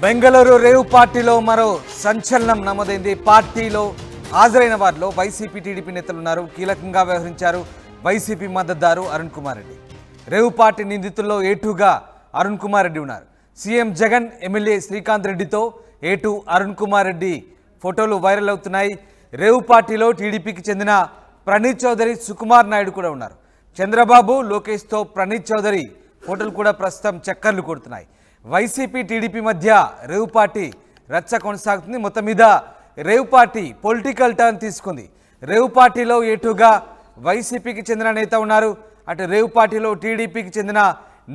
Bengaluru rave పార్టీలో మరో సంచలనం నమోదైంది. పార్టీలో హాజరైన వారిలో వైసీపీ టీడీపీ నేతలు ఉన్నారు. కీలకంగా వ్యవహరించారు వైసీపీ మద్దతుదారు అరుణ్ కుమార్ రెడ్డి. రేవ్ పార్టీ నిందితుల్లో ఏటూగా అరుణ్ కుమార్ రెడ్డి ఉన్నారు. సీఎం జగన్, ఎమ్మెల్యే శ్రీకాంత్ రెడ్డితో ఏటూ అరుణ్ కుమార్ రెడ్డి ఫోటోలు వైరల్ అవుతున్నాయి. రేవ్ పార్టీలో టీడీపీకి చెందిన ప్రణీత్ చౌదరి, సుకుమార్ నాయుడు కూడా ఉన్నారు. చంద్రబాబు, లోకేష్తో ప్రణీత్ చౌదరి ఫోటోలు కూడా ప్రస్తుతం చక్కర్లు కొడుతున్నాయి. వైసీపీ టీడీపీ మధ్య రేవ్ పార్టీ రచ్చ కొనసాగుతుంది. మొత్తం మీద రేవ్ పార్టీ పొలిటికల్ టర్న్ తీసుకుంది. రేవ్ పార్టీలో ఏటుగా వైసీపీకి చెందిన నేత ఉన్నారు, అటు రేవ్ పార్టీలో టీడీపీకి చెందిన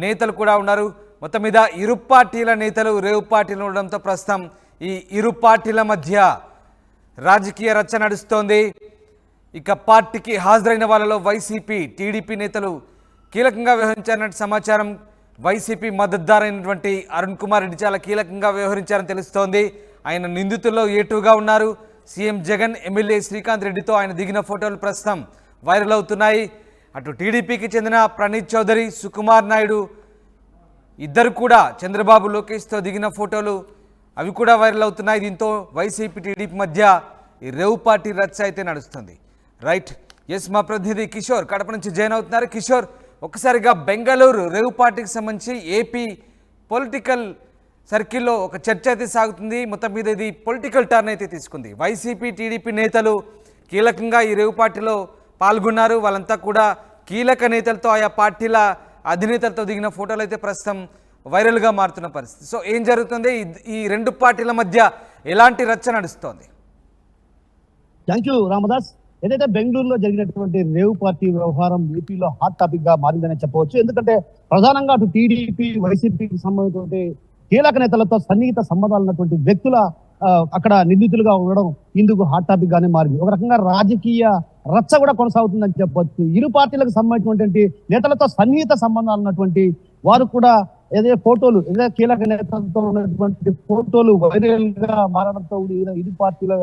నేతలు కూడా ఉన్నారు. మొత్తం మీద ఇరు పార్టీల నేతలు రేవ్ పార్టీలో ఉండడంతో ప్రస్తుతం ఈ ఇరు పార్టీల మధ్య రాజకీయ రచ్చ నడుస్తోంది. ఇక పార్టీకి హాజరైన వాళ్ళలో వైసీపీ, టీడీపీ నేతలు కీలకంగా వ్యవహరించారన్నట్టు సమాచారం. వైసీపీ మద్దతుదారైనటువంటి అరుణ్ కుమార్ రెడ్డి చాలా కీలకంగా వ్యవహరించారని తెలుస్తోంది. ఆయన నిందితుల్లో ఏటూగా ఉన్నారు. సీఎం జగన్, ఎమ్మెల్యే శ్రీకాంత్ రెడ్డితో ఆయన దిగిన ఫోటోలు ప్రస్తుతం వైరల్ అవుతున్నాయి. అటు టీడీపీకి చెందిన ప్రణీత్ చౌదరి, సుకుమార్ నాయుడు ఇద్దరు కూడా చంద్రబాబు, లోకేష్తో దిగిన ఫోటోలు అవి కూడా వైరల్ అవుతున్నాయి. దీంతో వైసీపీ టీడీపీ మధ్య ఈ రేవ్ పార్టీ రచ్చ అయితే నడుస్తుంది. రైట్, ఎస్, మా ప్రతినిధి కిషోర్ కడప నుంచి జాయిన్ అవుతున్నారు. కిషోర్, ఒక్కసారిగా బెంగళూరు రేవ్ పార్టీకి సంబంధించి ఏపీ పొలిటికల్ సర్కిల్లో ఒక చర్చ అయితే సాగుతుంది. మొత్తం మీద ఇది పొలిటికల్ టర్న్ అయితే తీసుకుంది. వైసీపీ, టీడీపీ నేతలు కీలకంగా ఈ రేవ్ పార్టీలో పాల్గొన్నారు. వాళ్ళంతా కూడా కీలక నేతలతో, ఆయా పార్టీల అధినేతలతో దిగిన ఫోటోలు అయితే ప్రస్తుతం వైరల్గా మారుతున్న పరిస్థితి. సో ఏం జరుగుతుంది, ఈ రెండు పార్టీల మధ్య ఎలాంటి రచ్చ నడుస్తోంది? Thank you Ramadas. ఏదైతే బెంగళూరులో జరిగినటువంటి రేవ్ పార్టీ వ్యవహారం ఏపీలో హాట్ టాపిక్ గా మారిందని చెప్పవచ్చు. ఎందుకంటే ప్రధానంగా అటు టీడీపీ, వైసీపీకి సంబంధించినటువంటి కీలక నేతలతో సన్నిహిత సంబంధాలు ఉన్నటువంటి వ్యక్తుల అక్కడ నిందితులుగా ఉండడం ఇందుకు హాట్ టాపిక్ గానే మారింది. ఒక రకంగా రాజకీయ రచ్చ కూడా కొనసాగుతుందని చెప్పవచ్చు. ఇరు పార్టీలకు సంబంధించినటువంటి నేతలతో సన్నిహిత సంబంధాలు ఉన్నటువంటి వారు కూడా ఏదైతే ఫోటోలు, ఏదైతే కీలక నేతలతో ఉన్నటువంటి ఫోటోలు వైరల్ గా మారడంతో ఇరు పార్టీల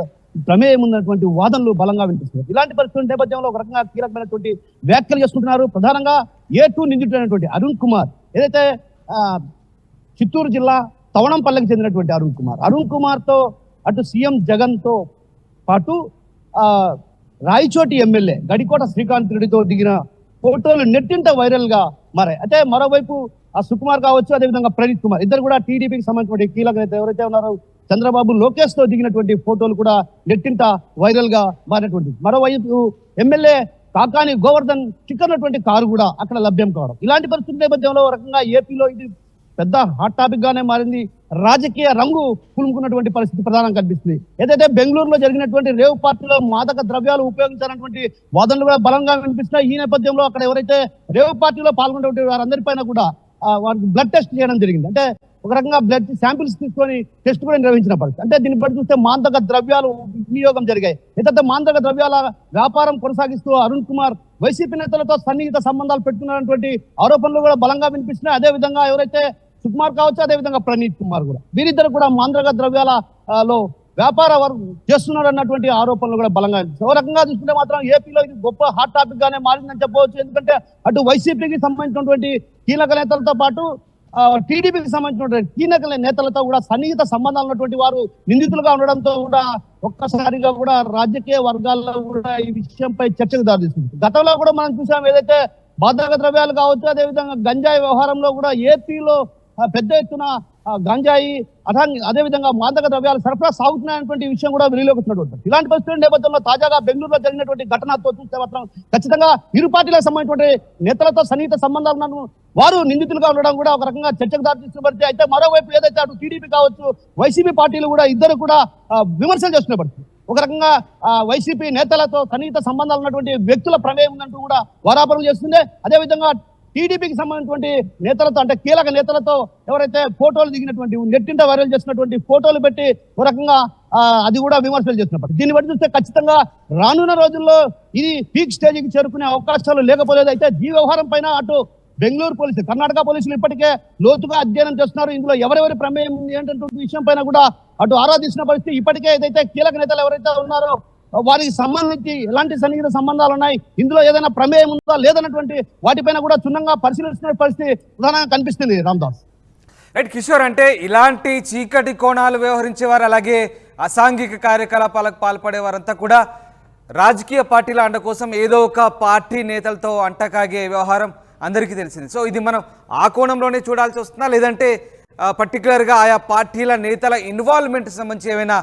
ప్రమేయం ఉన్నటువంటి వాదనలు బలంగా వినిపిస్తున్నాయి. ఇలాంటి పరిస్థితుల నేపథ్యంలో ఒక రకంగా కీలకమైనటువంటి వ్యాఖ్యలు చేసుకుంటున్నారు. ప్రధానంగా ఏటూ నిందితుడైనటువంటి అరుణ్ కుమార్, ఏదైతే చిత్తూరు జిల్లా తవణంపల్లికి చెందినటువంటి అరుణ్ కుమార్ తో అటు సీఎం జగన్ తో పాటు రాయచోటి ఎమ్మెల్యే గడికోట శ్రీకాంత్ రెడ్డితో దిగిన ఫోటోలు నెట్టింట వైరల్ గా మారాయి. అయితే మరోవైపు ఆ సుకుమార్ కావచ్చు, అదేవిధంగా ప్రణీత్ కుమార్ ఇద్దరు కూడా టీడీపీకి సంబంధించిన కీలక నేత ఎవరైతే ఉన్నారో చంద్రబాబు, లోకేష్ తో దిగినటువంటి ఫోటోలు కూడా నెట్టింట వైరల్ గా మారినటువంటి. మరోవైపు ఎమ్మెల్యే కాకాని గోవర్ధన్ చిక్కనటువంటి కారు కూడా అక్కడ లభ్యం కావడం, ఇలాంటి పరిస్థితుల నేపథ్యంలో ఒక రకంగా ఏపీలో ఇది పెద్ద హాట్ టాపిక్ గానే మారింది. రాజకీయ రంగు పులుముకున్నటువంటి పరిస్థితి ప్రధానంగా కనిపిస్తుంది. ఏదైతే బెంగళూరులో జరిగినటువంటి రేవ్ పార్టీలో మాదక ద్రవ్యాలు ఉపయోగించాలన్నటువంటి వాదనలు కూడా బలంగా వినిపిస్తున్నాయి. ఈ నేపథ్యంలో అక్కడ ఎవరైతే రేవ్ పార్టీలో పాల్గొన్నటువంటి వారందరిపైన కూడా వారికి బ్లడ్ టెస్ట్ చేయడం జరిగింది. అంటే ఒక రకంగా బ్లడ్ శాంపిల్స్ తీసుకొని టెస్ట్ కూడా నిర్వహించిన పరిస్థితి. అంటే దీన్ని బట్టి చూస్తే మాదక ద్రవ్యాలు వినియోగం జరిగాయి. ఏదైతే మాదక ద్రవ్యాల వ్యాపారం కొనసాగిస్తూ అరుణ్ కుమార్ వైసీపీ నేతలతో సన్నిహిత సంబంధాలు పెట్టుకున్నటువంటి ఆరోపణలు కూడా బలంగా వినిపిస్తున్నాయి. అదే విధంగా ఎవరైతే సుకుమార్ కావచ్చు, అదేవిధంగా ప్రణీత్ కుమార్ కూడా, వీరిద్దరు కూడా మాదక ద్రవ్యాల లో వ్యాపార చేస్తున్నారు అన్నటువంటి ఆరోపణలు కూడా బలంగా వినిపిస్తాయి. ఒక రకంగా చూసుకుంటే మాత్రం ఏపీలో ఇది గొప్ప హాట్ టాపిక్ గానే మారిందని చెప్పవచ్చు. ఎందుకంటే అటు వైసీపీకి సంబంధించినటువంటి కీలక నేతలతో పాటు టీడీపీకి సంబంధించినటువంటి కీలక నేతలతో కూడా సన్నిహిత సంబంధాలు ఉన్నటువంటి వారు నిందితులుగా ఉండడంతో కూడా ఒక్కసారిగా కూడా రాజకీయ వర్గాల్లో కూడా ఈ విషయంపై చర్చకు దారితీస్తుంది. గతంలో కూడా మనం చూసాం, ఏదైతే మాదక ద్రవ్యాలు కావచ్చు, అదేవిధంగా గంజాయి వ్యవహారంలో కూడా ఏపీలో పెద్ద ఎత్తున గంజాయి అదేవిధంగా మాదక ద్రవ్యాలు సరఫరా సాగుతున్నాయన్నటువంటి విషయం కూడా వెలుగులోకి వచ్చినటువంటి. ఇలాంటి పరిస్థితుల నేపథ్యంలో తాజాగా బెంగళూరులో జరిగినటువంటి ఘటనతో చూస్తే మాత్రం ఖచ్చితంగా ఇరు పార్టీలకు సంబంధించినటువంటి నేతలతో సన్నిహిత సంబంధాలను వారు నిందితులుగా ఉండడం కూడా ఒక రకంగా చర్చకు దారితీస్తున్న పరిస్థితి. అయితే మరోవైపు ఏదైతే అటు టీడీపీ కావచ్చు, వైసీపీ పార్టీలు కూడా ఇద్దరు కూడా విమర్శలు చేస్తున్న పరిస్థితి. ఒక రకంగా వైసీపీ నేతలతో సన్నిహిత సంబంధాలు ఉన్నటువంటి వ్యక్తుల ప్రమేయం ఉందంటూ కూడా వారాపరం చేస్తుంది. అదేవిధంగా టీడీపీకి సంబంధించినటువంటి నేతలతో, అంటే కీలక నేతలతో ఎవరైతే ఫోటోలు దిగినటువంటి నెట్టింట వైరల్ చేసినటువంటి ఫోటోలు పెట్టి ఒక రకంగా అది కూడా విమర్శలు చేస్తున్నప్పుడు దీన్ని బట్టి చూస్తే ఖచ్చితంగా రానున్న రోజుల్లో ఇది పీక్ స్టేజ్కి చేరుకునే అవకాశాలు లేకపోలేదు. అయితే ఈ వ్యవహారం పైన అటు బెంగళూరు పోలీసులు, కర్ణాటక పోలీసులు ఇప్పటికే లోతుగా అధ్యయనం చేస్తున్నారు. ఇందులో ఎవరెవరి ప్రమేయం ఉంది ఏంటంటే విషయం పైన కూడా అటు ఆరాధిస్తున్న పరిస్థితి. ఇప్పటికే ఏదైతే కీలక నేతలు ఎవరైతే ఉన్నారో వారికి సంబంధించి ఎలాంటి సన్నిహిత సంబంధాలు ఉన్నాయి, ఇందులో ఏదైనా ప్రమేయం ఉందా లేదన్నటువంటి వాటిపైన కూడా క్షుణ్ణంగా పరిశీలిస్తున్న పరిస్థితి ప్రధానంగా కనిపిస్తుంది. రామదాస్. రైట్ కిషోర్, అంటే ఇలాంటి చీకటి కోణాలు వ్యవహరించేవారు, అలాగే అసాంఘిక కార్యకలాపాలకు పాల్పడే వారంతా కూడా రాజకీయ పార్టీల అండ కోసం ఏదో ఒక పార్టీ నేతలతో అంటకాగే వ్యవహారం అందరికీ తెలిసింది. సో ఇది మనం ఆ కోణంలోనే చూడాల్సి వస్తుందా, లేదంటే పర్టికులర్గా ఆయా పార్టీల నేతల ఇన్వాల్వ్మెంట్ సంబంధించి ఏమైనా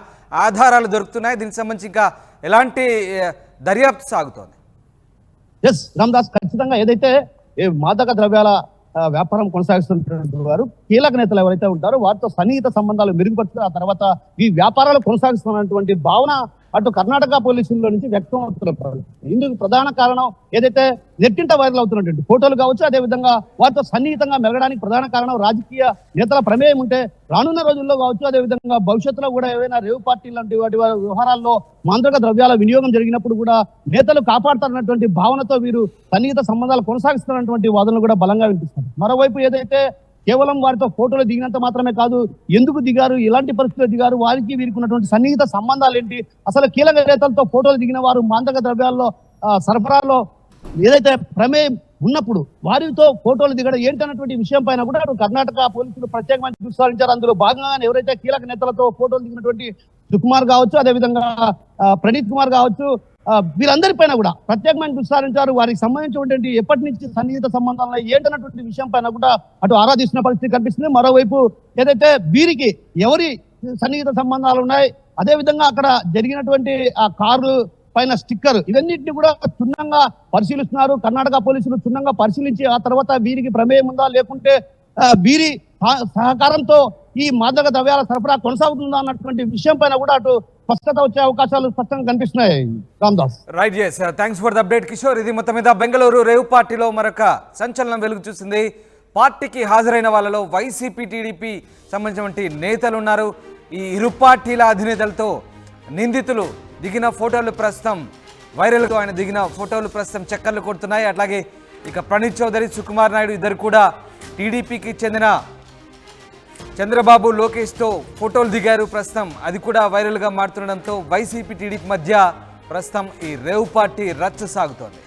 ఆధారాలు దొరుకుతున్నాయి? దీనికి సంబంధించి ఇంకా ఎలాంటి దర్యాప్తు సాగుతోంది? ఎస్ రామదాస్, ఖచ్చితంగా ఏదైతే మాదక ద్రవ్యాల వ్యాపారం కొనసాగిస్తున్నటువంటి వారు కీలక నేతలు ఎవరైతే ఉంటారో వారితో సన్నిహిత సంబంధాలు మెరుగుపరుస్తూ ఆ తర్వాత ఈ వ్యాపారాలు కొనసాగిస్తున్నటువంటి భావన అటు కర్ణాటక పోలీసుల్లో నుంచి వ్యక్తం అవుతున్నారు. ఇందుకు ప్రధాన కారణం ఏదైతే నెట్టింట వైరల్ అవుతున్నటువంటి ఫోటోలు కావచ్చు, అదేవిధంగా వారితో సన్నిహితంగా మెలగడానికి ప్రధాన కారణం రాజకీయ నేతల ప్రమేయం ఉంటే రానున్న రోజుల్లో కావచ్చు, అదేవిధంగా భవిష్యత్తులో కూడా ఏవైనా రేవు పార్టీ లాంటి వాటి వ్యవహారాల్లో మాంద్రక ద్రవ్యాల వినియోగం జరిగినప్పుడు కూడా నేతలు కాపాడుతారన్నటువంటి భావనతో వీరు సన్నిహిత సంబంధాలు కొనసాగిస్తున్నటువంటి వాదనలు కూడా బలంగా వినిపిస్తారు. మరోవైపు ఏదైతే కేవలం వారితో ఫోటోలు దిగినంత మాత్రమే కాదు, ఎందుకు దిగారు, ఎలాంటి పరిస్థితుల్లో దిగారు, వారికి వీరికి ఉన్నటువంటి సన్నిహిత సంబంధాలు ఏంటి, అసలు కీలక నేతలతో ఫోటోలు దిగిన వారు మాంద్రక ద్రవ్యాల్లో సరఫరాలో ఏదైతే ప్రమేయం ఉన్నప్పుడు వారితో ఫోటోలు దిగడం ఏంటన్నటువంటి విషయం పైన కూడా కర్ణాటక పోలీసులు ప్రత్యేకమైన విచారించారు. అందులో భాగంగా ఎవరైతే కీలక నేతలతో ఫోటోలు దిగినటువంటి సుకుమార్ కావచ్చు, అదేవిధంగా ప్రణీత్ కుమార్ కావచ్చు, వీరందరిపైన కూడా ప్రత్యేకమైన విచారించారు. వారికి సంబంధించినటువంటి ఎప్పటి నుంచి సన్నిహిత సంబంధాలు ఏంటన్నటువంటి విషయం పైన కూడా అటు ఆరాధిస్తున్న పరిస్థితి కనిపిస్తుంది. మరోవైపు ఏదైతే వీరికి ఎవరి సన్నిహిత సంబంధాలు ఉన్నాయి, అదేవిధంగా అక్కడ జరిగినటువంటి ఆ కారు పైన స్టిక్కర్, ఇవన్నింటినీ కూడా క్షుణ్ణంగా పరిశీలిస్తున్నారు. కర్ణాటక పోలీసులు క్షుణ్ణంగా పరిశీలించి ఆ తర్వాత వీరికి ప్రమేయం ఉందా, లేకుంటే వీరి సహకారంతో ఈ మాదక ద్రవ్యాల సరఫరా కొనసాగుతుందా అన్నటువంటి విషయం పైన కూడా అటు స్పష్టత వచ్చే అవకాశాలు స్పష్టంగా కనిపిస్తున్నాయి. Ramdas, right, yes, thanks for the update Kishore. ఇది మొత్తం మీద బెంగళూరు రేవు పార్టీలో మరొక సంచలనం వెలుగు చూసింది. పార్టీకి హాజరైన వాళ్ళలో వైసీపీ, టీడీపీ సంబంధించినటువంటి నేతలు ఉన్నారు. ఈ ఇరు పార్టీల అధినేతలతో నిందితులు దిగిన ఫోటోలు ప్రస్తుతం వైరల్గా ఆయన దిగిన ఫోటోలు ప్రస్తుతం చక్కర్లు కొడుతున్నాయి. అట్లాగే ఇక ప్రణీత్ చౌదరి, సుకుమార్ నాయుడు ఇద్దరు కూడా టీడీపీకి చెందిన చంద్రబాబు, లోకేష్తో ఫోటోలు దిగారు. ప్రస్తుతం అది కూడా వైరల్గా మారుతుండడంతో వైసీపీ, టీడీపీ మధ్య ప్రస్తుతం ఈ రేవ్ పార్టీ రచ్చ సాగుతోంది.